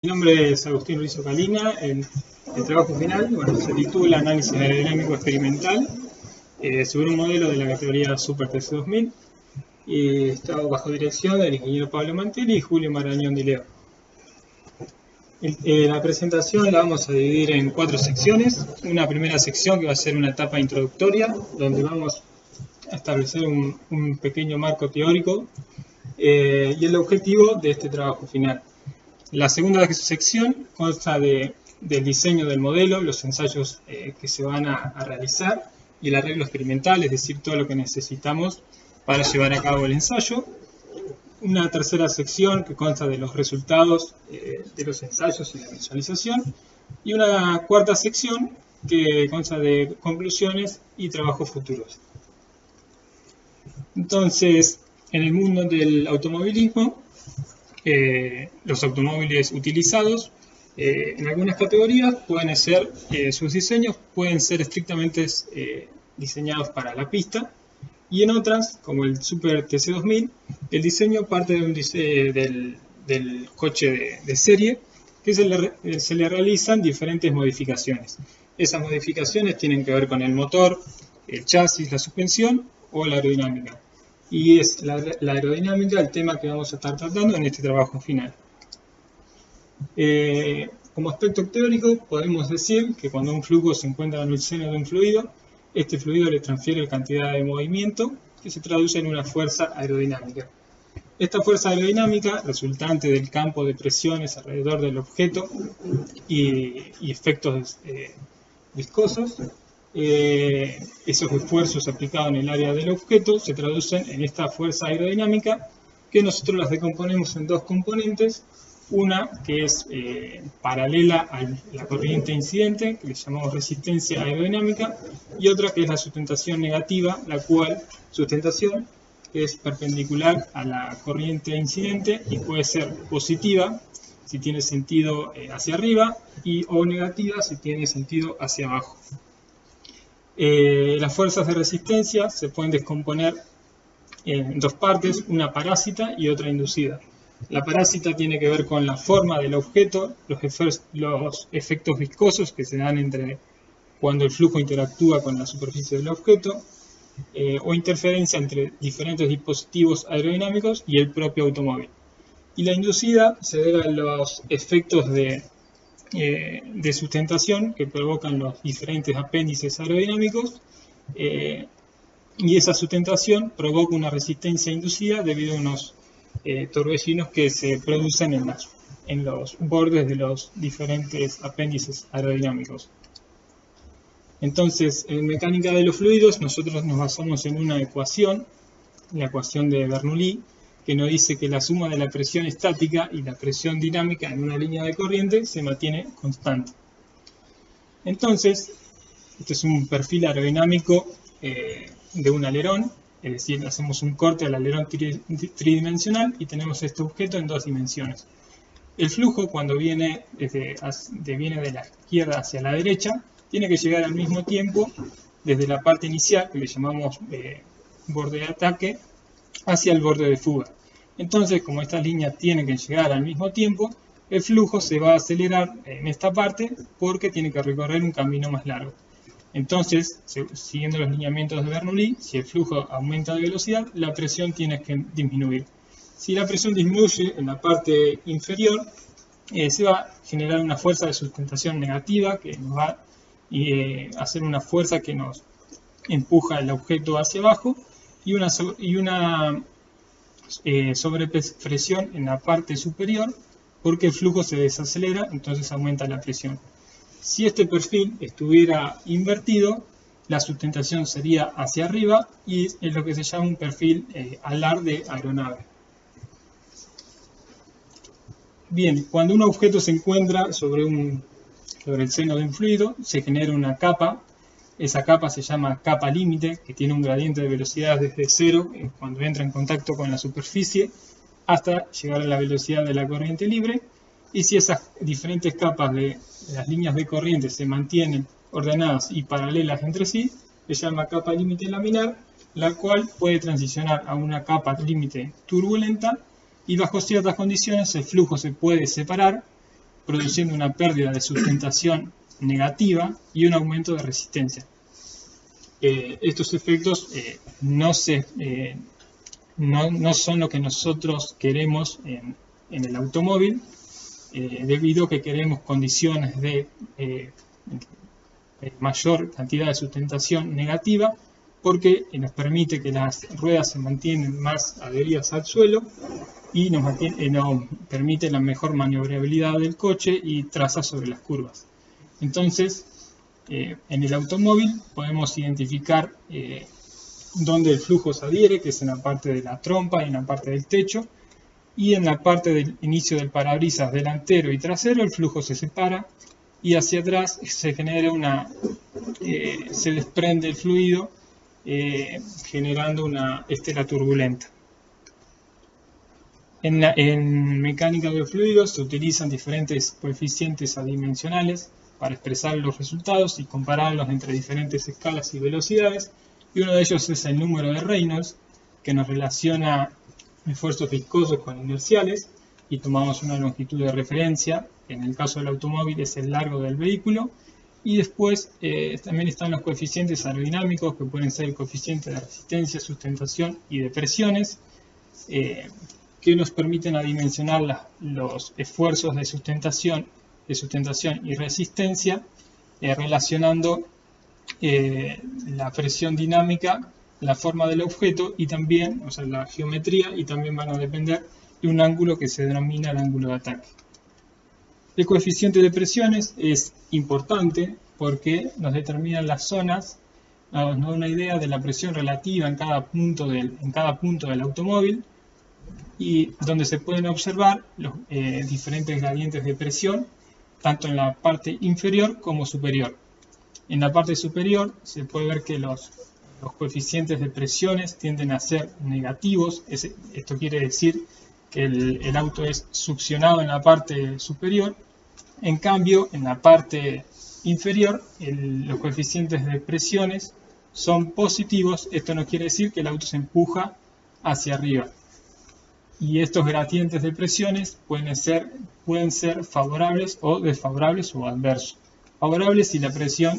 Mi nombre es Agustín Ruiz Ocalina. El trabajo final se titula Análisis aerodinámico experimental sobre un modelo de la categoría Super TC 2000 y está bajo dirección del ingeniero Pablo Mantelli y Julio Marañón Di Leo. La presentación la vamos a dividir en 4 secciones. Una primera sección que va a ser una etapa introductoria, donde vamos a establecer un pequeño marco teórico y el objetivo de este trabajo final. La segunda sección consta del diseño del modelo, los ensayos que se van a realizar y el arreglo experimental, es decir, todo lo que necesitamos para llevar a cabo el ensayo. Una tercera sección que consta de los resultados de los ensayos y la visualización. Y una cuarta sección que consta de conclusiones y trabajos futuros. Entonces, en el mundo del automovilismo, los automóviles utilizados en algunas categorías pueden ser, sus diseños pueden ser estrictamente diseñados para la pista, y en otras, como el Super TC 2000, el diseño parte del coche de serie, que se le realizan diferentes modificaciones. Esas modificaciones tienen que ver con el motor, el chasis, la suspensión o la aerodinámica. Y es la aerodinámica el tema que vamos a estar tratando en este trabajo final. Como aspecto teórico, podemos decir que cuando un flujo se encuentra en el seno de un fluido, este fluido le transfiere cantidad de movimiento que se traduce en una fuerza aerodinámica. Esta fuerza aerodinámica, resultante del campo de presiones alrededor del objeto y efectos viscosos, esos esfuerzos aplicados en el área del objeto se traducen en esta fuerza aerodinámica, que nosotros las decomponemos en dos componentes. Una que es paralela a la corriente incidente, que le llamamos resistencia aerodinámica, y otra que es la sustentación negativa, la cual sustentación es perpendicular a la corriente incidente y puede ser positiva si tiene sentido hacia arriba o negativa si tiene sentido hacia abajo. Las fuerzas de resistencia se pueden descomponer en dos partes, una parásita y otra inducida. La parásita tiene que ver con la forma del objeto, los efectos viscosos que se dan cuando el flujo interactúa con la superficie del objeto, o interferencia entre diferentes dispositivos aerodinámicos y el propio automóvil. Y la inducida se debe a los efectos de sustentación que provocan los diferentes apéndices aerodinámicos, y esa sustentación provoca una resistencia inducida debido a unos torbellinos que se producen en los bordes de los diferentes apéndices aerodinámicos. Entonces, en mecánica de los fluidos, nosotros nos basamos en una ecuación, la ecuación de Bernoulli, que nos dice que la suma de la presión estática y la presión dinámica en una línea de corriente se mantiene constante. Entonces, este es un perfil aerodinámico de un alerón, es decir, hacemos un corte al alerón tridimensional y tenemos este objeto en dos dimensiones. El flujo, cuando viene de la izquierda hacia la derecha, tiene que llegar al mismo tiempo desde la parte inicial, que le llamamos borde de ataque, hacia el borde de fuga. Entonces, como estas líneas tienen que llegar al mismo tiempo, el flujo se va a acelerar en esta parte porque tiene que recorrer un camino más largo. Entonces, siguiendo los lineamientos de Bernoulli, si el flujo aumenta de velocidad, la presión tiene que disminuir. Si la presión disminuye en la parte inferior, se va a generar una fuerza de sustentación negativa que nos va a hacer una fuerza que nos empuja el objeto hacia abajo y una sobrepresión en la parte superior porque el flujo se desacelera, entonces aumenta la presión. Si este perfil estuviera invertido, la sustentación sería hacia arriba y es lo que se llama un perfil alar de aeronave. Bien, cuando un objeto se encuentra sobre el seno de un fluido, se genera una capa. Esa capa se llama capa límite, que tiene un gradiente de velocidad desde cero cuando entra en contacto con la superficie hasta llegar a la velocidad de la corriente libre. Y si esas diferentes capas de las líneas de corriente se mantienen ordenadas y paralelas entre sí, se llama capa límite laminar, la cual puede transicionar a una capa límite turbulenta y bajo ciertas condiciones el flujo se puede separar produciendo una pérdida de sustentación negativa y un aumento de resistencia. Estos efectos no son lo que nosotros queremos en el automóvil, debido a que queremos condiciones de mayor cantidad de sustentación negativa, porque nos permite que las ruedas se mantienen más adheridas al suelo y nos permite la mejor maniobrabilidad del coche y traza sobre las curvas. Entonces, en el automóvil podemos identificar dónde el flujo se adhiere, que es en la parte de la trompa y en la parte del techo, y en la parte del inicio del parabrisas delantero y trasero el flujo se separa y hacia atrás se genera se desprende el fluido generando una estela turbulenta. En mecánica de fluidos se utilizan diferentes coeficientes adimensionales para expresar los resultados y compararlos entre diferentes escalas y velocidades, y uno de ellos es el número de Reynolds, que nos relaciona esfuerzos viscosos con inerciales, y tomamos una longitud de referencia. En el caso del automóvil es el largo del vehículo, y después también están los coeficientes aerodinámicos, que pueden ser el coeficiente de resistencia, sustentación y de presiones, que nos permiten adimensionar los esfuerzos de sustentación y resistencia, relacionando la presión dinámica, la forma del objeto y también, o sea, la geometría, y también van a depender de un ángulo que se denomina el ángulo de ataque. El coeficiente de presiones es importante porque nos determina las zonas, nos da una idea de la presión relativa en cada punto del automóvil, y donde se pueden observar los diferentes gradientes de presión, tanto en la parte inferior como superior. En la parte superior se puede ver que los coeficientes de presiones tienden a ser negativos. Esto quiere decir que el auto es succionado en la parte superior. En cambio, en la parte inferior, los coeficientes de presiones son positivos. Esto no quiere decir que el auto se empuja hacia arriba. Y estos gradientes de presiones pueden ser favorables o desfavorables o adversos. Favorables si la presión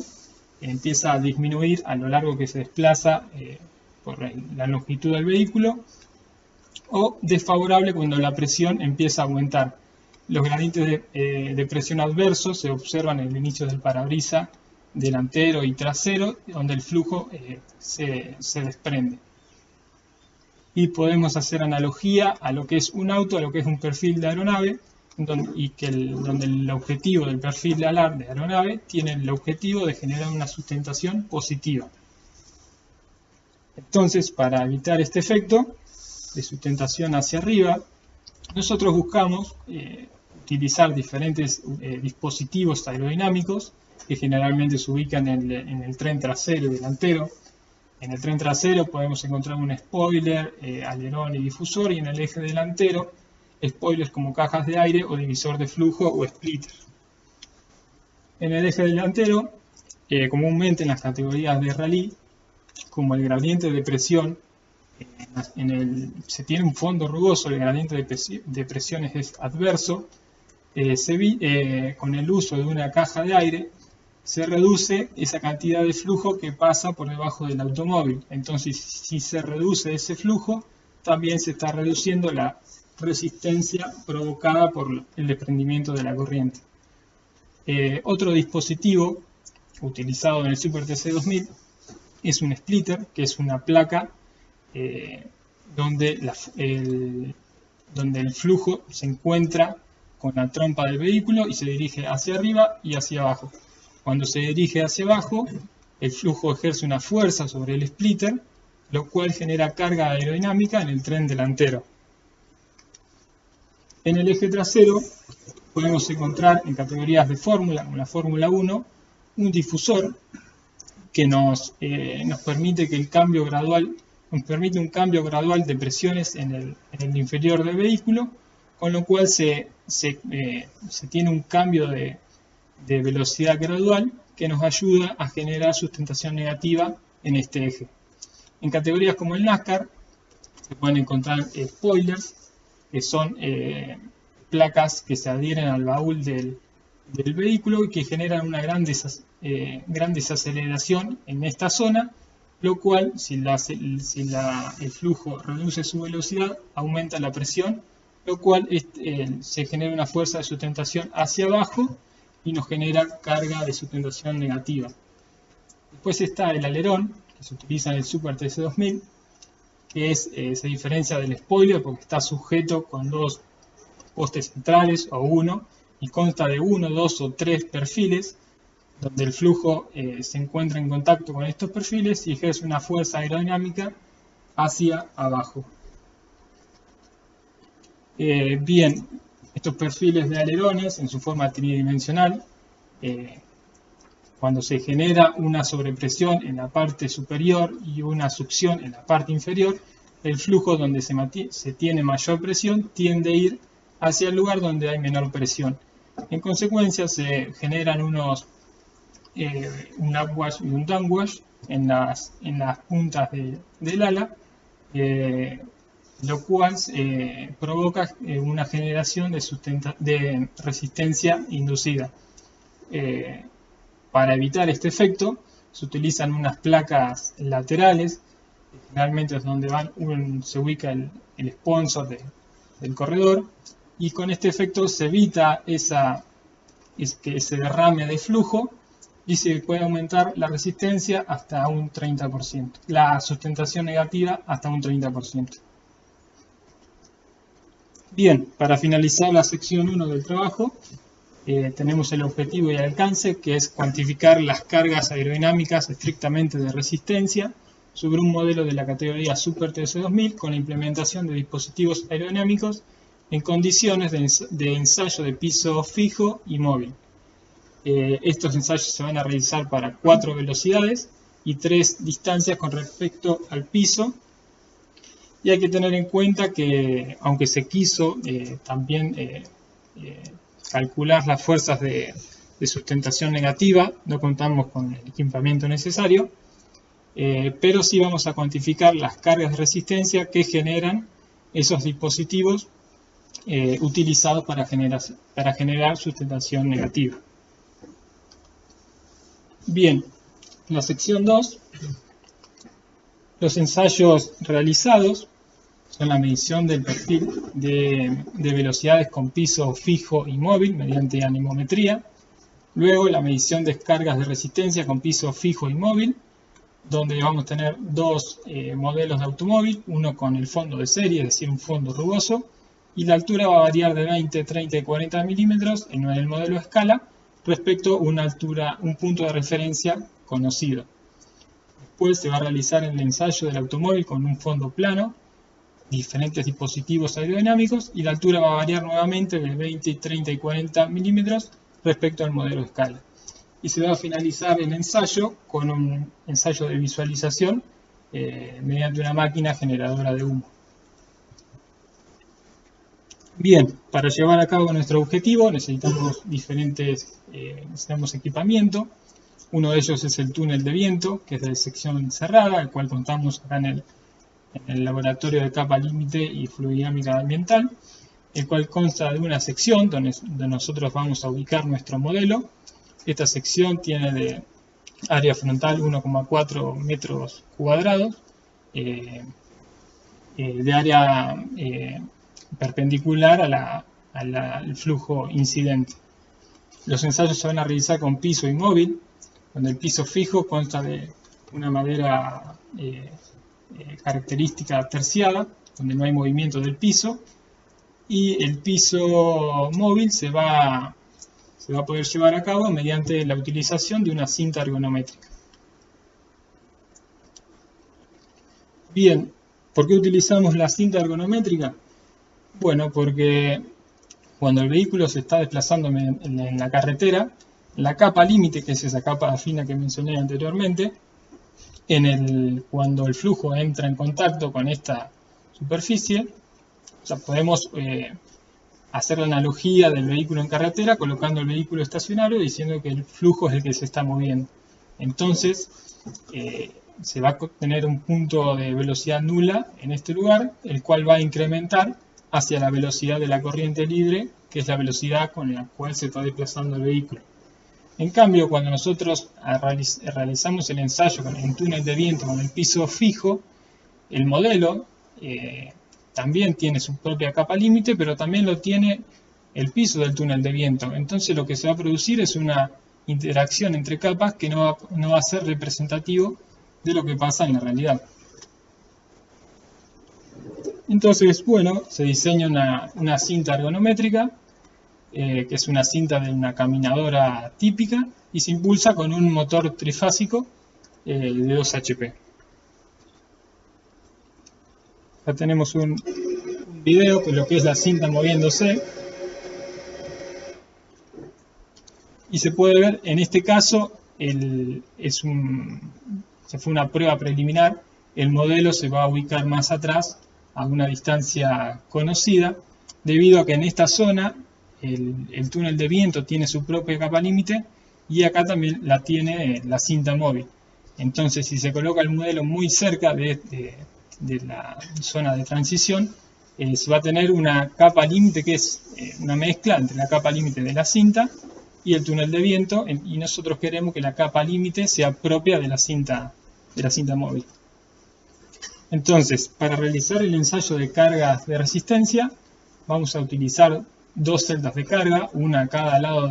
empieza a disminuir a lo largo que se desplaza por la longitud del vehículo, o desfavorable cuando la presión empieza a aumentar. Los gradientes de presión adversos se observan en el inicio del parabrisas delantero y trasero, donde el flujo se desprende. Y podemos hacer analogía a lo que es un auto, a lo que es un perfil de aeronave, donde el objetivo del perfil de alar de aeronave tiene el objetivo de generar una sustentación positiva. Entonces, para evitar este efecto de sustentación hacia arriba, nosotros buscamos utilizar diferentes dispositivos aerodinámicos que generalmente se ubican en el tren trasero y delantero. En el tren trasero podemos encontrar un spoiler, alerón y difusor, y en el eje delantero spoilers como cajas de aire o divisor de flujo o splitter. En el eje delantero, comúnmente en las categorías de rally, como el gradiente de presión, se tiene un fondo rugoso, el gradiente de presiones es adverso, con el uso de una caja de aire se reduce esa cantidad de flujo que pasa por debajo del automóvil. Entonces, si se reduce ese flujo, también se está reduciendo la resistencia provocada por el desprendimiento de la corriente. Otro dispositivo utilizado en el Super TC2000 es un splitter, que es una placa donde el flujo se encuentra con la trompa del vehículo y se dirige hacia arriba y hacia abajo. Cuando se dirige hacia abajo, el flujo ejerce una fuerza sobre el splitter, lo cual genera carga aerodinámica en el tren delantero. En el eje trasero podemos encontrar en categorías de fórmula, como la Fórmula 1, un difusor que nos permite un cambio gradual de presiones en el inferior del vehículo, con lo cual se tiene un cambio de velocidad gradual que nos ayuda a generar sustentación negativa en este eje. En categorías como el NASCAR se pueden encontrar spoilers, que son placas que se adhieren al baúl del vehículo y que generan una gran desaceleración en esta zona, lo cual, si el flujo reduce su velocidad, aumenta la presión, lo cual se genera una fuerza de sustentación hacia abajo y nos genera carga de sustentación negativa. Después está el alerón, que se utiliza en el Super TC2000, que se diferencia del spoiler porque está sujeto con dos postes centrales o uno, y consta de 1, 2 o 3 perfiles, donde el flujo se encuentra en contacto con estos perfiles y ejerce una fuerza aerodinámica hacia abajo. Bien, estos perfiles de alerones en su forma tridimensional, cuando se genera una sobrepresión en la parte superior y una succión en la parte inferior, el flujo donde se tiene mayor presión tiende a ir hacia el lugar donde hay menor presión. En consecuencia, se generan un upwash y un downwash en las puntas del ala, lo cual provoca una generación de resistencia inducida. Para evitar este efecto, se utilizan unas placas laterales, generalmente es donde se ubica el sponsor del corredor, y con este efecto se evita ese derrame de flujo y se puede aumentar la resistencia hasta un 30%, la sustentación negativa hasta un 30%. Bien, para finalizar la sección 1 del trabajo, tenemos el objetivo y el alcance, que es cuantificar las cargas aerodinámicas estrictamente de resistencia sobre un modelo de la categoría Super TC2000 con la implementación de dispositivos aerodinámicos en condiciones de ensayo de piso fijo y móvil. Estos ensayos se van a realizar para 4 velocidades y 3 distancias con respecto al piso. Y hay que tener en cuenta que, aunque se quiso también calcular las fuerzas de sustentación negativa, no contamos con el equipamiento necesario, pero sí vamos a cuantificar las cargas de resistencia que generan esos dispositivos utilizados para generar sustentación negativa. Bien, en la sección 2, los ensayos realizados son la medición del perfil de velocidades con piso fijo y móvil mediante anemometría. Luego la medición de cargas de resistencia con piso fijo y móvil, donde vamos a tener dos modelos de automóvil, uno con el fondo de serie, es decir, un fondo rugoso, y la altura va a variar de 20, 30 y 40 milímetros en el modelo a escala respecto a un punto de referencia conocido. Después se va a realizar el ensayo del automóvil con un fondo plano, diferentes dispositivos aerodinámicos, y la altura va a variar nuevamente de 20, 30 y 40 milímetros respecto al modelo a escala. Y se va a finalizar el ensayo con un ensayo de visualización mediante una máquina generadora de humo. Bien, para llevar a cabo nuestro objetivo necesitamos necesitamos equipamiento. Uno de ellos es el túnel de viento, que es de sección cerrada, el cual contamos acá en el laboratorio de capa límite y fluidinámica ambiental, el cual consta de una sección donde nosotros vamos a ubicar nuestro modelo. Esta sección tiene de área frontal 1,4 metros cuadrados, de área perpendicular al flujo incidente. Los ensayos se van a realizar con piso inmóvil, donde el piso fijo consta de una madera característica terciada, donde no hay movimiento del piso, y el piso móvil se va a poder llevar a cabo mediante la utilización de una cinta ergonométrica. Bien, ¿por qué utilizamos la cinta ergonométrica? Bueno, porque cuando el vehículo se está desplazando en la carretera, la capa límite, que es esa capa fina que mencioné anteriormente, cuando el flujo entra en contacto con esta superficie, podemos hacer la analogía del vehículo en carretera colocando el vehículo estacionario diciendo que el flujo es el que se está moviendo. Entonces se va a tener un punto de velocidad nula en este lugar, el cual va a incrementar hacia la velocidad de la corriente libre, que es la velocidad con la cual se está desplazando el vehículo. En cambio, cuando nosotros realizamos el ensayo en túnel de viento con el piso fijo, el modelo también tiene su propia capa límite, pero también lo tiene el piso del túnel de viento. Entonces lo que se va a producir es una interacción entre capas que no va a ser representativo de lo que pasa en la realidad. Entonces, bueno, se diseña una cinta ergonométrica, que es una cinta de una caminadora típica, y se impulsa con un motor trifásico de 2 HP. Acá tenemos un video de lo que es la cinta moviéndose. Y se puede ver, en este caso, se fue una prueba preliminar. El modelo se va a ubicar más atrás, a una distancia conocida, debido a que en esta zona el túnel de viento tiene su propia capa límite y acá también la tiene la cinta móvil. Entonces, si se coloca el modelo muy cerca de la zona de transición, se va a tener una capa límite que es una mezcla entre la capa límite de la cinta y el túnel de viento, y nosotros queremos que la capa límite sea propia de la cinta móvil. Entonces, para realizar el ensayo de cargas de resistencia, vamos a utilizar 2 celdas de carga, una a cada lado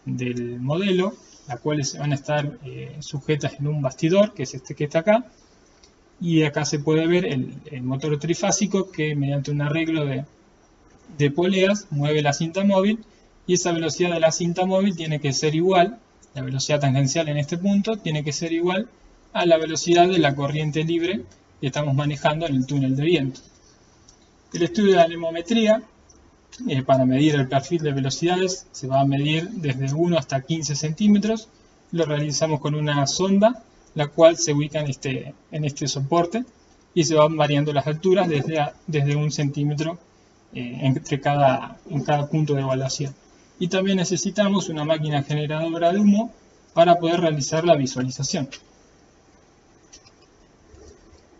del modelo, las cuales van a estar sujetas en un bastidor, que es este que está acá. Y acá se puede ver el motor trifásico que mediante un arreglo de poleas mueve la cinta móvil, y esa velocidad de la cinta móvil tiene que ser igual, la velocidad tangencial en este punto tiene que ser igual a la velocidad de la corriente libre que estamos manejando en el túnel de viento. El estudio de anemometría, para medir el perfil de velocidades, se va a medir desde 1 hasta 15 centímetros. Lo realizamos con una sonda, la cual se ubica en este soporte, y se van variando las alturas desde 1 centímetro en cada punto de evaluación. Y también necesitamos una máquina generadora de humo para poder realizar la visualización.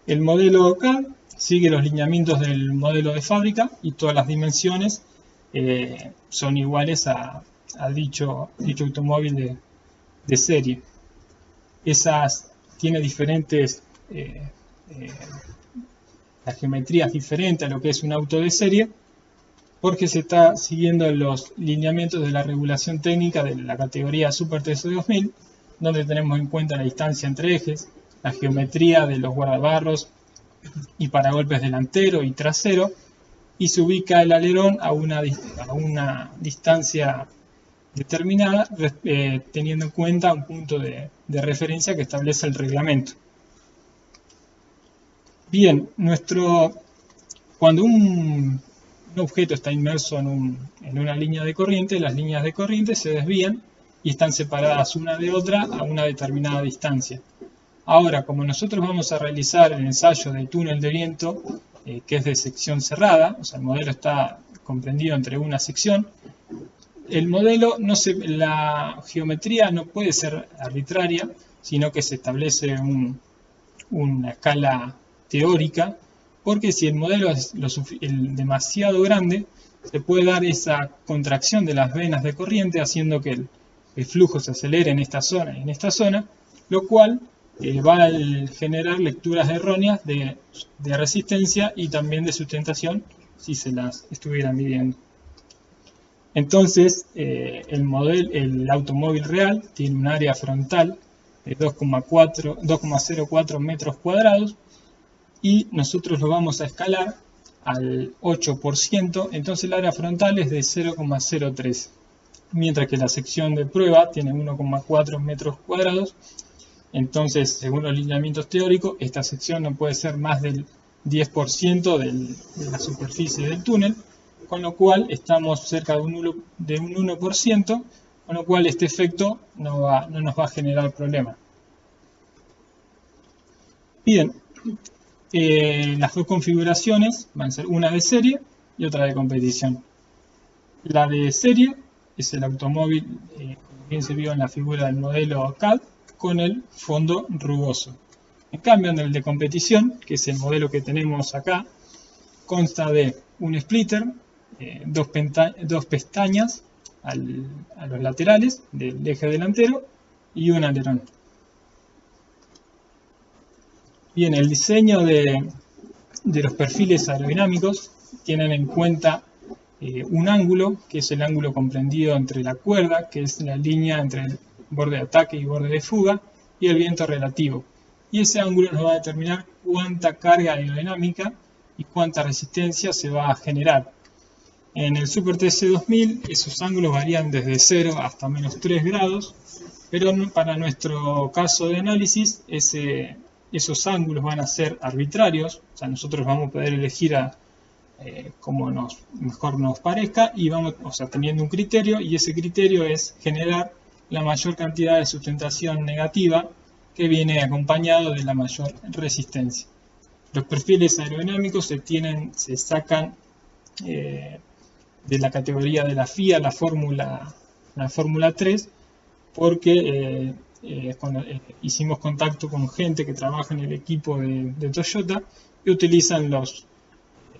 El modelo CAD sigue los lineamientos del modelo de fábrica y todas las dimensiones son iguales a dicho automóvil de serie. Tiene diferentes las geometrías diferentes a lo que es un auto de serie, porque se está siguiendo los lineamientos de la regulación técnica de la categoría Super TC 2000, donde tenemos en cuenta la distancia entre ejes, la geometría de los guardabarros y paragolpes delantero y trasero, y se ubica el alerón a una distancia determinada, teniendo en cuenta un punto de referencia que establece el reglamento. Bien, cuando un objeto está inmerso en una línea de corriente, las líneas de corriente se desvían y están separadas una de otra a una determinada distancia. Ahora, como nosotros vamos a realizar el ensayo de túnel de viento, que es de sección cerrada, o sea, el modelo está comprendido entre una sección, la geometría no puede ser arbitraria, sino que se establece una escala teórica, porque si el modelo es demasiado grande, se puede dar esa contracción de las venas de corriente, haciendo que el flujo se acelere en esta zona y en esta zona, lo cual va a generar lecturas erróneas de resistencia y también de sustentación si se las estuviera midiendo. Entonces, el automóvil real tiene un área frontal de 2,04 metros cuadrados, y nosotros lo vamos a escalar al 8%, entonces el área frontal es de 0,03, mientras que la sección de prueba tiene 1,4 metros cuadrados. Entonces, según los lineamientos teóricos, esta sección no puede ser más del 10% de la superficie del túnel, con lo cual estamos cerca de un 1%, con lo cual este efecto no nos va a generar problema. Bien, las dos configuraciones van a ser una de serie y otra de competición. La de serie es el automóvil, como bien se vio en la figura del modelo CAD, con el fondo rugoso. En cambio, en el de competición, que es el modelo que tenemos acá, consta de un splitter, dos pestañas a los laterales del eje delantero y un alerón. Bien, el diseño de los perfiles aerodinámicos tienen en cuenta un ángulo, que es el ángulo comprendido entre la cuerda, que es la línea entre el borde de ataque y borde de fuga, y el viento relativo. Y ese ángulo nos va a determinar cuánta carga aerodinámica y cuánta resistencia se va a generar. En el Super TC2000 esos ángulos varían desde 0 hasta menos 3 grados, pero para nuestro caso de análisis esos ángulos van a ser arbitrarios, o sea, nosotros vamos a poder elegir como mejor nos parezca y vamos, teniendo un criterio, y ese criterio es generar la mayor cantidad de sustentación negativa que viene acompañado de la mayor resistencia. Los perfiles aerodinámicos se sacan de la categoría de la FIA, la Fórmula 3, porque hicimos contacto con gente que trabaja en el equipo de Toyota y utilizan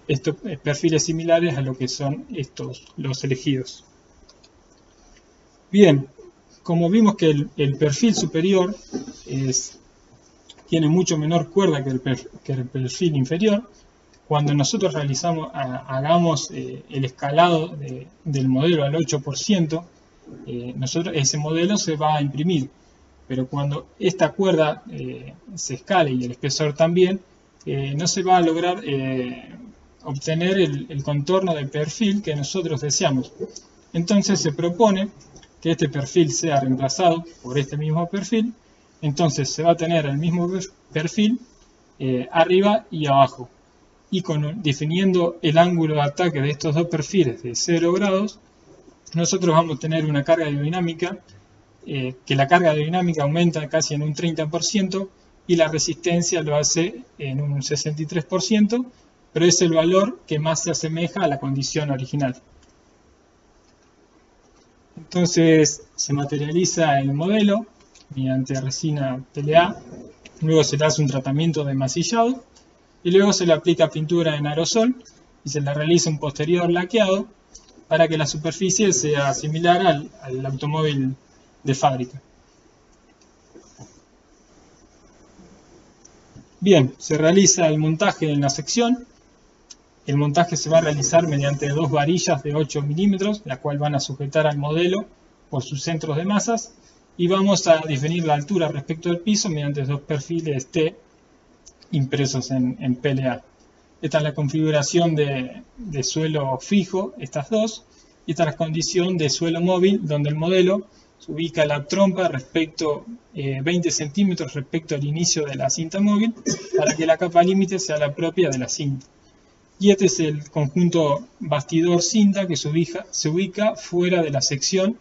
estos perfiles similares a lo que son los elegidos. Bien, como vimos que el perfil superior tiene mucho menor cuerda que el perfil inferior, cuando nosotros hagamos el escalado del modelo al 8%, ese modelo se va a imprimir. Pero cuando esta cuerda se escale y el espesor también, no se va a lograr obtener el contorno del perfil que nosotros deseamos. Entonces se propone que este perfil sea reemplazado por este mismo perfil. Entonces se va a tener el mismo perfil arriba y abajo. Y definiendo el ángulo de ataque de estos dos perfiles de 0 grados, nosotros vamos a tener una carga aerodinámica, que la carga aerodinámica aumenta casi en un 30% y la resistencia lo hace en un 63%, pero es el valor que más se asemeja a la condición original. Entonces se materializa el modelo mediante resina PLA, luego se le hace un tratamiento de masillado y luego se le aplica pintura en aerosol y se le realiza un posterior laqueado para que la superficie sea similar al automóvil de fábrica. Bien, se realiza el montaje en la sección. El montaje se va a realizar mediante dos varillas de 8 milímetros, la cual van a sujetar al modelo por sus centros de masas, y vamos a definir la altura respecto al piso mediante dos perfiles T impresos en PLA. Esta es la configuración de suelo fijo, estas dos, y esta es la condición de suelo móvil, donde el modelo se ubica la trompa 20 centímetros respecto al inicio de la cinta móvil, para que la capa límite sea la propia de la cinta. Y este es el conjunto bastidor-cinta que se ubica fuera de la sección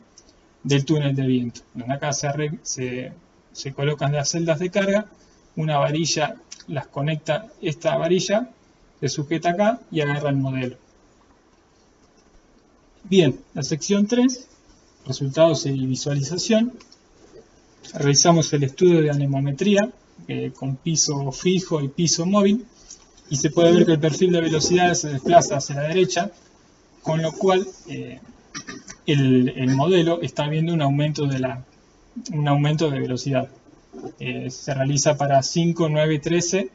del túnel de viento. Acá se colocan las celdas de carga, una varilla las conecta, esta varilla se sujeta acá y agarra el modelo. Bien, la sección 3, resultados y visualización. Realizamos el estudio de anemometría con piso fijo y piso móvil, y se puede ver que el perfil de velocidad se desplaza hacia la derecha, con lo cual el modelo está viendo un aumento de velocidad. Se realiza para 5, 9, 13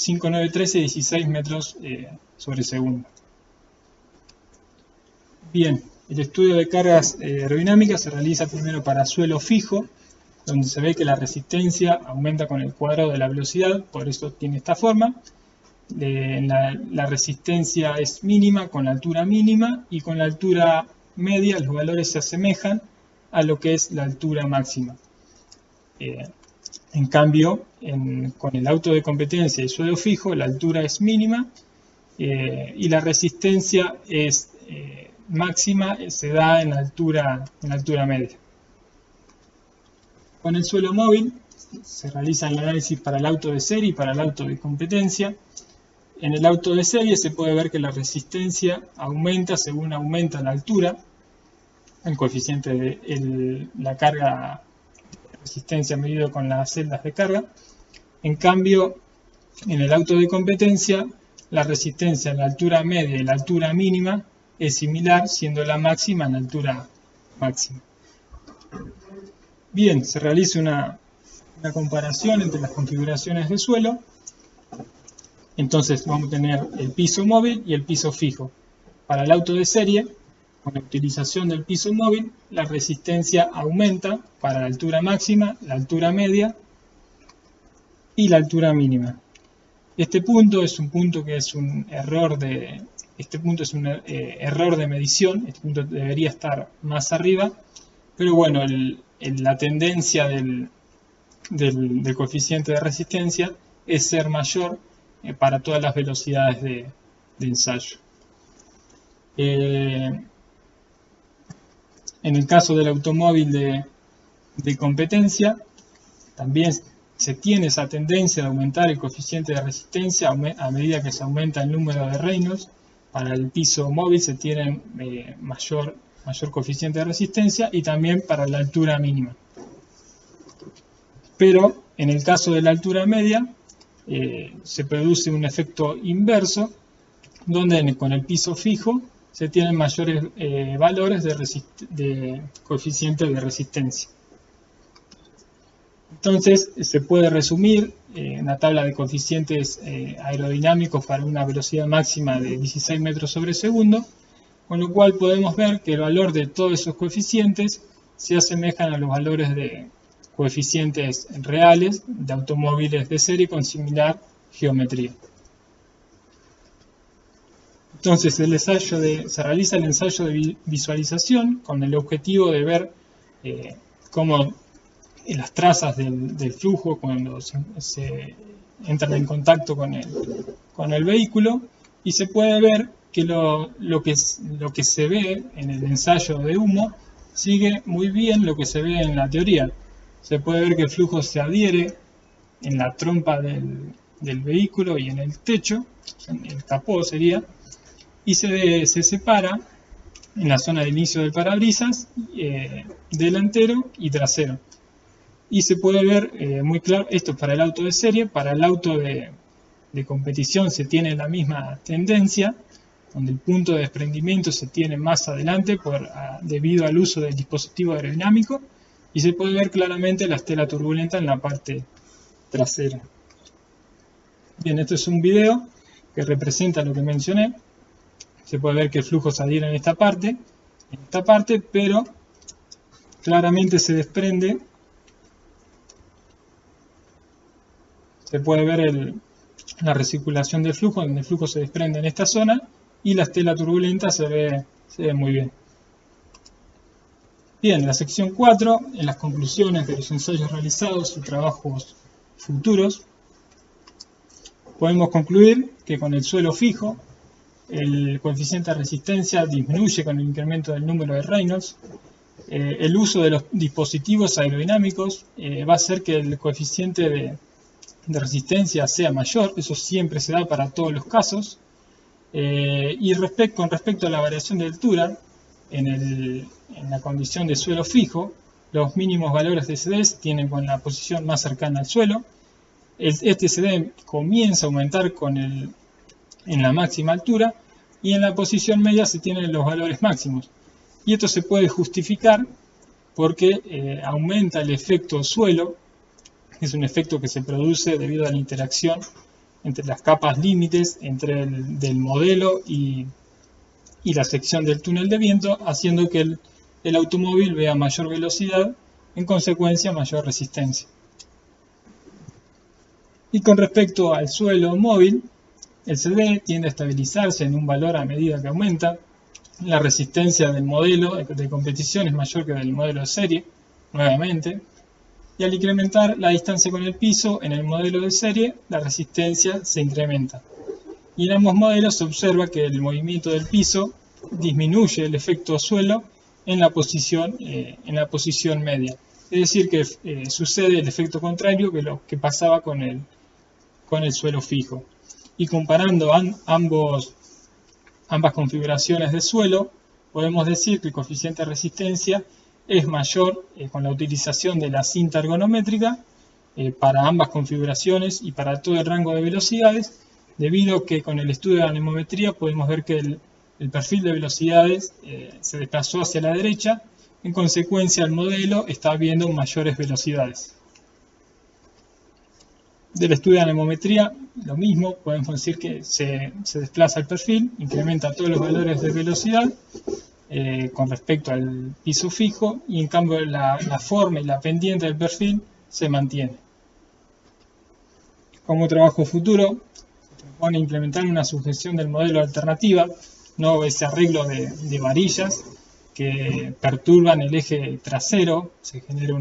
y 16 metros sobre segundo. Bien, el estudio de cargas aerodinámicas se realiza primero para suelo fijo, donde se ve que la resistencia aumenta con el cuadrado de la velocidad, por eso tiene esta forma. La resistencia es mínima con la altura mínima, y con la altura media los valores se asemejan a lo que es la altura máxima. En cambio, con el auto de competencia y suelo fijo, la altura es mínima y la resistencia es máxima, se da en la altura media. Con el suelo móvil se realiza el análisis para el auto de serie y para el auto de competencia. En el auto de serie se puede ver que la resistencia aumenta según aumenta la altura, el coeficiente de la carga de resistencia medido con las celdas de carga. En cambio, en el auto de competencia, la resistencia en la altura media y la altura mínima es similar, siendo la máxima en la altura máxima. Bien, se realiza una comparación entre las configuraciones de suelo. Entonces vamos a tener el piso móvil y el piso fijo. Para el auto de serie, con la utilización del piso móvil, la resistencia aumenta para la altura máxima, la altura media y la altura mínima. Este punto es un punto que es un error de medición. Este punto debería estar más arriba, pero bueno, la tendencia del coeficiente de resistencia es ser mayor para todas las velocidades de ensayo. En el caso del automóvil de competencia, también se tiene esa tendencia de aumentar el coeficiente de resistencia a medida que se aumenta el número de Reynolds. Para el piso móvil se tiene mayor coeficiente de resistencia, y también para la altura mínima. Pero en el caso de la altura media se produce un efecto inverso, donde con el piso fijo se tienen mayores valores de coeficiente de resistencia. Entonces se puede resumir una tabla de coeficientes aerodinámicos para una velocidad máxima de 16 metros sobre segundo, con lo cual podemos ver que el valor de todos esos coeficientes se asemejan a los valores de coeficientes reales de automóviles de serie con similar geometría. Entonces se realiza el ensayo de visualización con el objetivo de ver cómo las trazas del flujo cuando se entran en contacto con el vehículo, y se puede ver que lo que se ve en el ensayo de humo sigue muy bien lo que se ve en la teoría. Se puede ver que el flujo se adhiere en la trompa del vehículo y en el techo, en el capó sería, y se separa en la zona de inicio del parabrisas delantero y trasero. Y se puede ver muy claro, esto es para el auto de serie. Para el auto de competición se tiene la misma tendencia, donde el punto de desprendimiento se tiene más adelante debido al uso del dispositivo aerodinámico, y se puede ver claramente la estela turbulenta en la parte trasera. Bien, esto es un video que representa lo que mencioné. Se puede ver que el flujo se adhiere en esta parte, pero claramente se desprende. Se puede ver la recirculación del flujo, donde el flujo se desprende en esta zona, y la estela turbulenta se ve muy bien. Bien, la sección 4, en las conclusiones de los ensayos realizados y trabajos futuros, podemos concluir que con el suelo fijo, el coeficiente de resistencia disminuye con el incremento del número de Reynolds. El uso de los dispositivos aerodinámicos va a hacer que el coeficiente de resistencia sea mayor. Eso siempre se da para todos los casos. Y con respecto a la variación de altura, en la condición de suelo fijo, los mínimos valores de CD se tienen con la posición más cercana al suelo. Este CD comienza a aumentar en la máxima altura, y en la posición media se tienen los valores máximos. Y esto se puede justificar porque aumenta el efecto suelo. Es un efecto que se produce debido a la interacción entre las capas límites del modelo y la sección del túnel de viento, haciendo que el automóvil vea mayor velocidad, en consecuencia mayor resistencia. Y con respecto al suelo móvil, el CD tiende a estabilizarse en un valor a medida que aumenta. La resistencia del modelo de competición es mayor que del modelo de serie, nuevamente. Y al incrementar la distancia con el piso en el modelo de serie, la resistencia se incrementa. Y en ambos modelos se observa que el movimiento del piso disminuye el efecto suelo en la posición media. Es decir, que sucede el efecto contrario que lo que pasaba con el suelo fijo. Y comparando ambas configuraciones de suelo, podemos decir que el coeficiente de resistencia es mayor con la utilización de la cinta ergonométrica para ambas configuraciones y para todo el rango de velocidades, debido a que con el estudio de anemometría podemos ver que el perfil de velocidades se desplazó hacia la derecha, en consecuencia el modelo está viendo mayores velocidades. Del estudio de anemometría, lo mismo, podemos decir que se desplaza el perfil, incrementa todos los valores de velocidad con respecto al piso fijo, y en cambio la forma y la pendiente del perfil se mantiene. Como trabajo futuro, se propone implementar una sujeción del modelo alternativa, no ese arreglo de varillas que perturban el eje trasero, se genera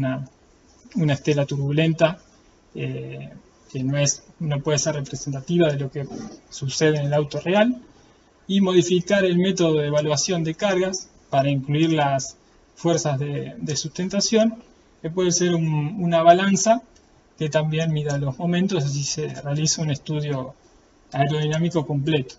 una estela turbulenta que no puede ser representativa de lo que sucede en el auto real, y modificar el método de evaluación de cargas para incluir las fuerzas de sustentación, que puede ser una balanza que también mida los momentos, así se realiza un estudio aerodinámico completo.